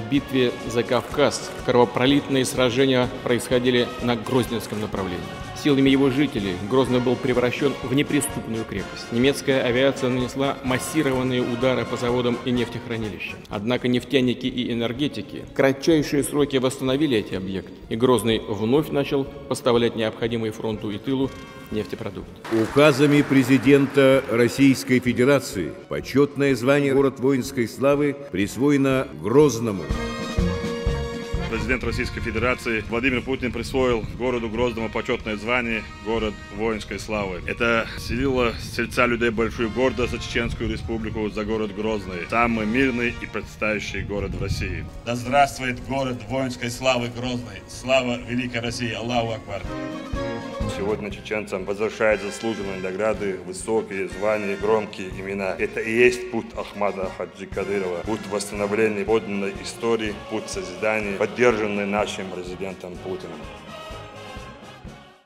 битве за Кавказ кровопролитные сражения происходили на Грозненском направлении. Силами его жителей Грозный был превращен в неприступную крепость. Немецкая авиация нанесла массированные удары по заводам и нефтехранилищам. Однако нефтяники и энергетики в кратчайшие сроки восстановили эти объекты, и Грозный вновь начал поставлять необходимые фронту и тылу нефтепродукты. Указами президента Российской Федерации почетное звание «Город воинской славы» присвоено Грозному. Президент Российской Федерации Владимир Путин присвоил городу Грозному почетное звание «Город воинской славы». Это вселило в сердца людей большую гордость за Чеченскую Республику, за город Грозный, самый мирный и процветающий город в России. Да здравствует город воинской славы Грозный! Слава великой России! Аллаху Акбар! Сегодня чеченцам возвращают заслуженные награды, высокие звания, громкие имена. Это и есть путь Ахмада Хаджи Кадырова, путь восстановления подлинной истории, путь созидания, поддержанный нашим президентом Путиным.